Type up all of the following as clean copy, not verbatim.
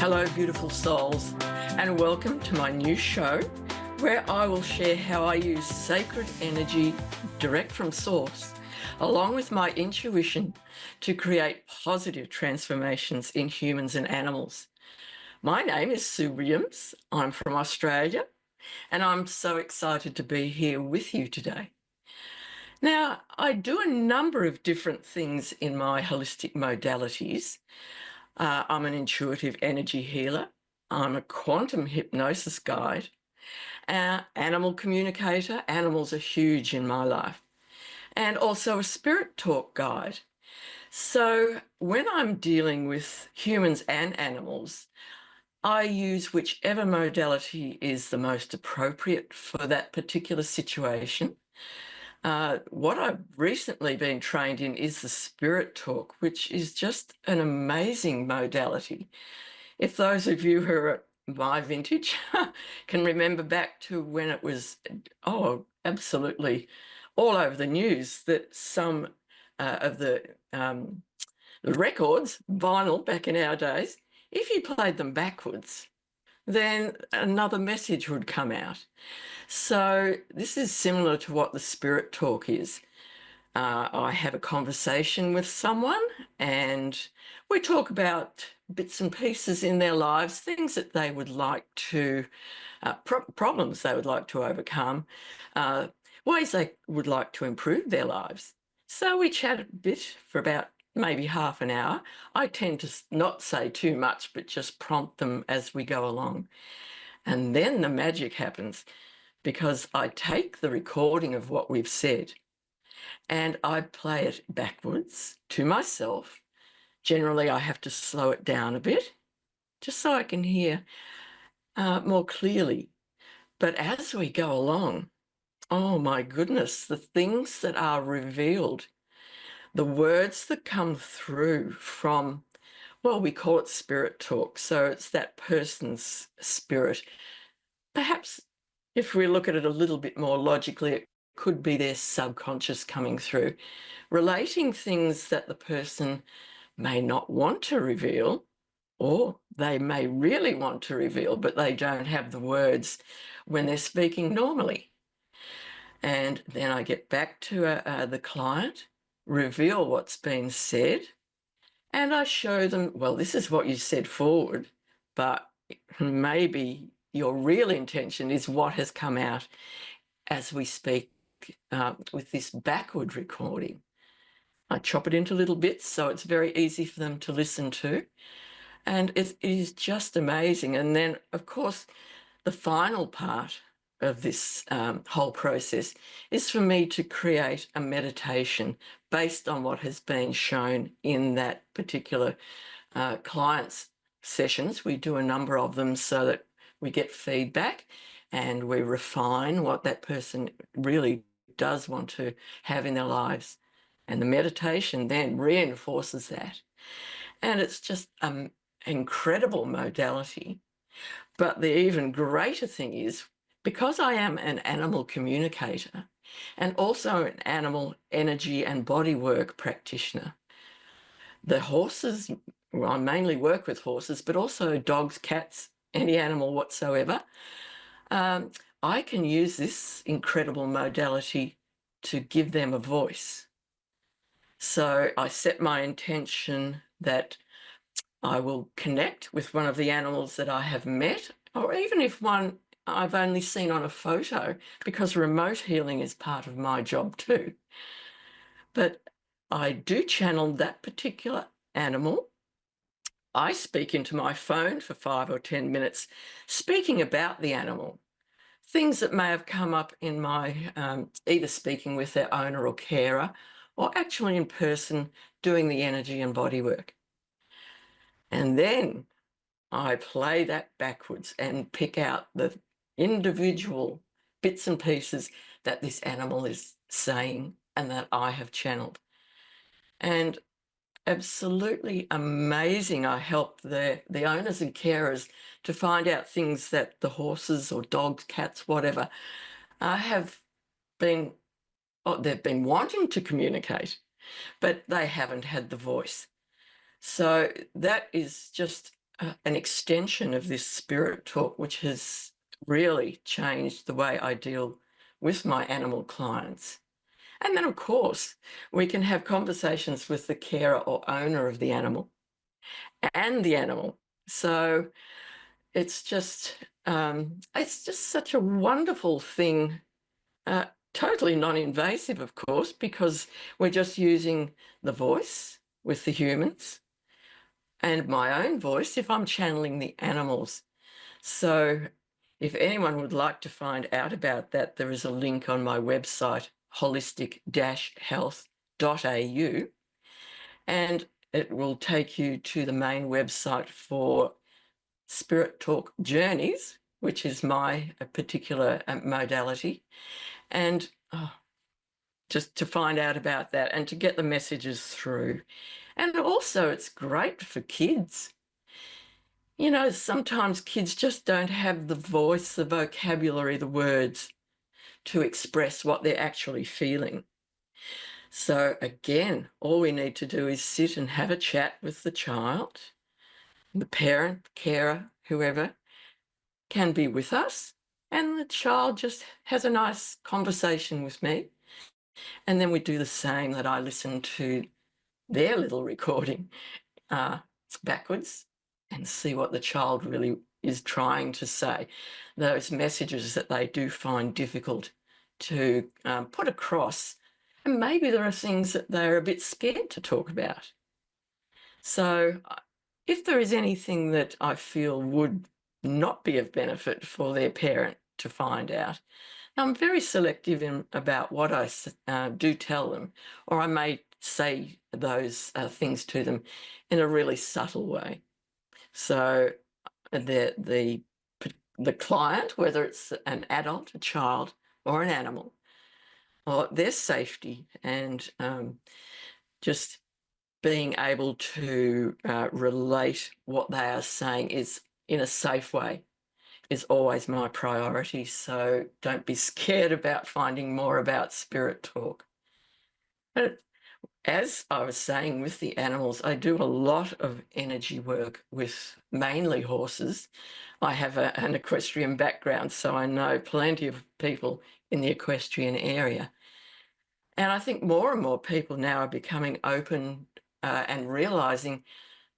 Hello, beautiful souls, and welcome to my new show where I will share how I use sacred energy direct from source, along with my intuition, to create positive transformations in humans and animals. My name is Sue Williams. I'm from Australia, and I'm so excited to be here with you today. Now, I do a number of different things in my holistic modalities. I'm an intuitive energy healer. I'm a quantum hypnosis guide, animal communicator. Animals are huge in my life. And also a spirit talk guide. So when I'm dealing with humans and animals, I use whichever modality is the most appropriate for that particular situation. What I've recently been trained in is the spirit talk, which is just an amazing modality. If those of you who are my vintage can remember back to when it was, absolutely all over the news that some of the records, vinyl back in our days, if you played them backwards, then another message would come out. So this is similar to what the spirit talk is. I have a conversation with someone and we talk about bits and pieces in their lives, things that they would like to, problems they would like to overcome, ways they would like to improve their lives. So we chat a bit for about maybe half an hour. I tend to not say too much, but just prompt them as we go along. And then the magic happens, because I take the recording of what we've said and I play it backwards to myself. Generally, I have to slow it down a bit just so I can hear more clearly. But as we go along, oh my goodness, the things that are revealed, the words that come through from, well, we call it spirit talk. So it's that person's spirit. Perhaps if we look at it a little bit more logically, it could be their subconscious coming through, relating things that the person may not want to reveal, or they may really want to reveal, but they don't have the words when they're speaking normally. And then I get back to the client, reveal what's been said, and I show them, well, this is what you said forward, but maybe your real intention is what has come out as we speak with this backward recording. I chop it into little bits so it's very easy for them to listen to. And it is just amazing. And then, of course, the final part of this whole process is for me to create a meditation based on what has been shown in that particular client's sessions. We do a number of them so that we get feedback and we refine what that person really does want to have in their lives. And the meditation then reinforces that. And it's just an incredible modality. But the even greater thing is, because I am an animal communicator and also an animal energy and body work practitioner, the horses, well, I mainly work with horses, but also dogs, cats, any animal whatsoever. I can use this incredible modality to give them a voice. So I set my intention that I will connect with one of the animals that I have met, or even if one I've only seen on a photo, because remote healing is part of my job too. But I do channel that particular animal. I speak into my phone for 5 or 10 minutes, speaking about the animal, things that may have come up in my either speaking with their owner or carer, or actually in person doing the energy and body work. And then I play that backwards and pick out the individual bits and pieces that this animal is saying and that I have channeled. And absolutely amazing. I help the owners and carers to find out things that the horses or dogs, cats, whatever, have been, they've been wanting to communicate, but they haven't had the voice. So that is just an extension of this spirit talk, which has really changed the way I deal with my animal clients. And then, of course, we can have conversations with the carer or owner of the animal and the animal. So it's just such a wonderful thing. Totally non-invasive, of course, because we're just using the voice with the humans and my own voice if I'm channeling the animals. So if anyone would like to find out about that, there is a link on my website, holistic-health.au, and it will take you to the main website for Spirit Talk Journeys, which is my particular modality. And just to find out about that and to get the messages through. And also, it's great for kids. You know, sometimes kids just don't have the voice, the vocabulary, the words to express what they're actually feeling. So again, all we need to do is sit and have a chat with the child. The parent, carer, whoever can be with us, and the child just has a nice conversation with me. And then we do the same, that I listen to their little recording backwards and see what the child really is trying to say. Those messages that they do find difficult to put across. And maybe there are things that they're a bit scared to talk about. So if there is anything that I feel would not be of benefit for their parent to find out, I'm very selective about what I do tell them, or I may say those things to them in a really subtle way. So the client, whether it's an adult, a child, or an animal, or their safety and just being able to relate what they are saying is in a safe way is always my priority. So don't be scared about finding more about Spirit Talk. But as I was saying, with the animals, I do a lot of energy work with mainly horses. I have an equestrian background, so I know plenty of people in the equestrian area. And I think more and more people now are becoming open and realising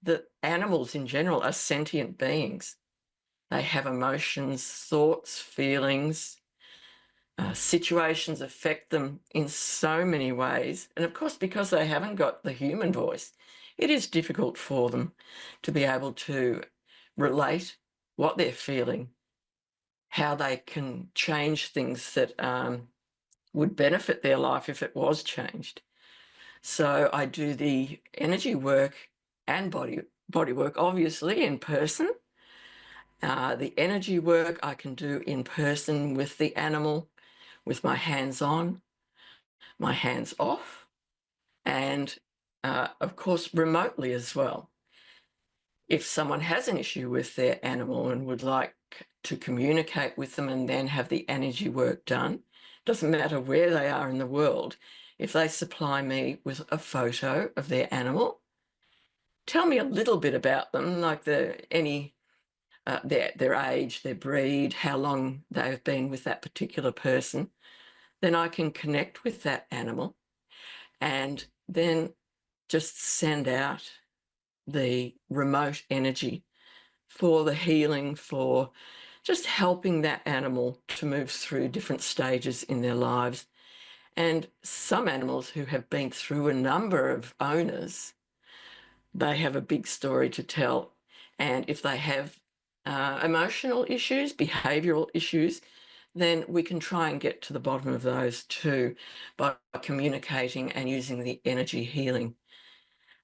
that animals in general are sentient beings. They have emotions, thoughts, feelings. Situations affect them in so many ways. And of course, because they haven't got the human voice, it is difficult for them to be able to relate what they're feeling, how they can change things that would benefit their life if it was changed. So I do the energy work and body work, obviously, in person. The energy work I can do in person with the animal, with my hands on, my hands off, and of course, remotely as well. If someone has an issue with their animal and would like to communicate with them and then have the energy work done, doesn't matter where they are in the world, if they supply me with a photo of their animal, tell me a little bit about them, like their age, their breed, how long they've been with that particular person, then I can connect with that animal and then just send out the remote energy for the healing, for just helping that animal to move through different stages in their lives. And some animals who have been through a number of owners, they have a big story to tell. And if they have emotional issues, behavioural issues, then we can try and get to the bottom of those too by communicating and using the energy healing.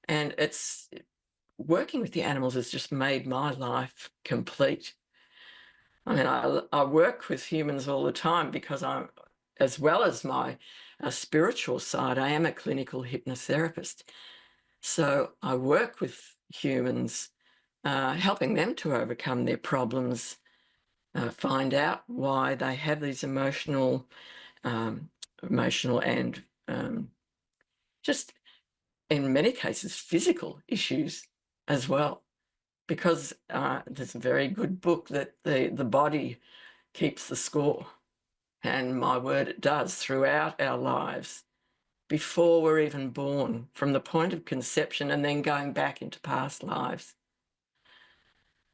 And it's working with the animals has just made my life complete. I mean, I work with humans all the time because I'm, as well as my spiritual side, I am a clinical hypnotherapist. So I work with humans, helping them to overcome their problems, find out why they have these emotional and just in many cases physical issues as well, because there's a very good book that the body keeps the score. And my word, it does throughout our lives, before we're even born, from the point of conception and then going back into past lives.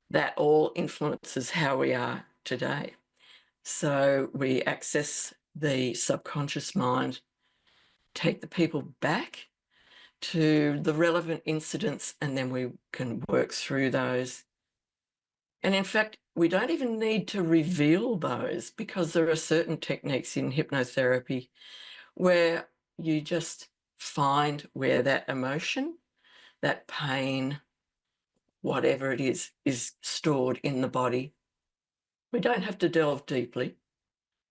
That all influences how we are today. So we access the subconscious mind, take the people back to the relevant incidents, and then we can work through those. And in fact, we don't even need to reveal those, because there are certain techniques in hypnotherapy where you just find where that emotion, that pain, whatever it is stored in the body. We don't have to delve deeply.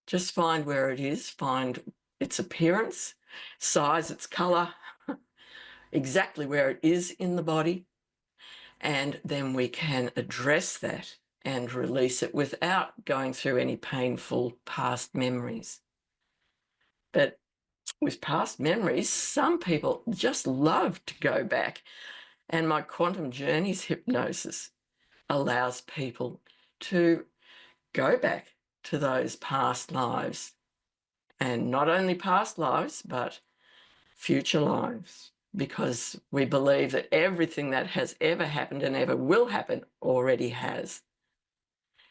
Just find where it is, find its appearance, size, its colour, exactly where it is in the body, and then we can address that and release it without going through any painful past memories. But with past memories, some people just love to go back, and my Quantum Journeys hypnosis allows people to go back to those past lives, and not only past lives, but future lives, because we believe that everything that has ever happened and ever will happen already has.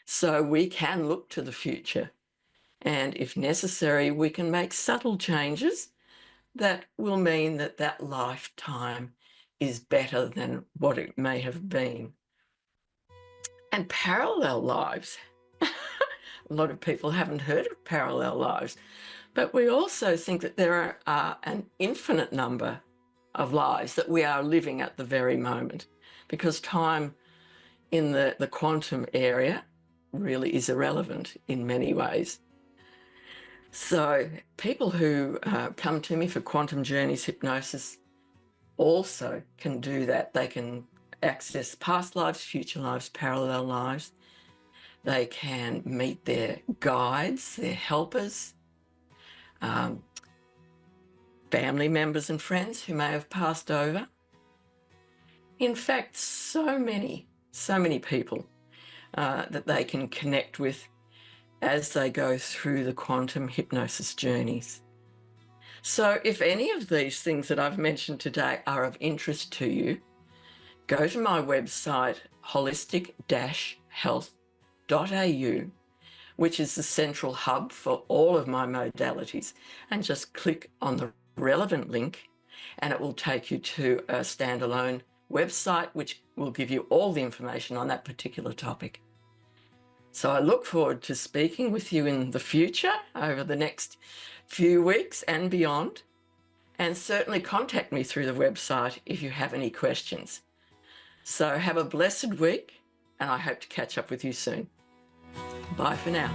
So we can look to the future, and if necessary, we can make subtle changes that will mean that that lifetime is better than what it may have been. And parallel lives. A lot of people haven't heard of parallel lives, but we also think that there are an infinite number of lives that we are living at the very moment, because time in the quantum area really is irrelevant in many ways. So people who come to me for Quantum Journeys hypnosis also can do that. They can access past lives, future lives, parallel lives. They can meet their guides, their helpers, family members and friends who may have passed over. In fact, so many people that they can connect with as they go through the quantum hypnosis journeys. So if any of these things that I've mentioned today are of interest to you, go to my website, holistic-health.au, which is the central hub for all of my modalities, and just click on the relevant link, and it will take you to a standalone website which will give you all the information on that particular topic. So I look forward to speaking with you in the future over the next few weeks and beyond, and certainly contact me through the website if you have any questions. So have a blessed week, and I hope to catch up with you soon. Bye for now.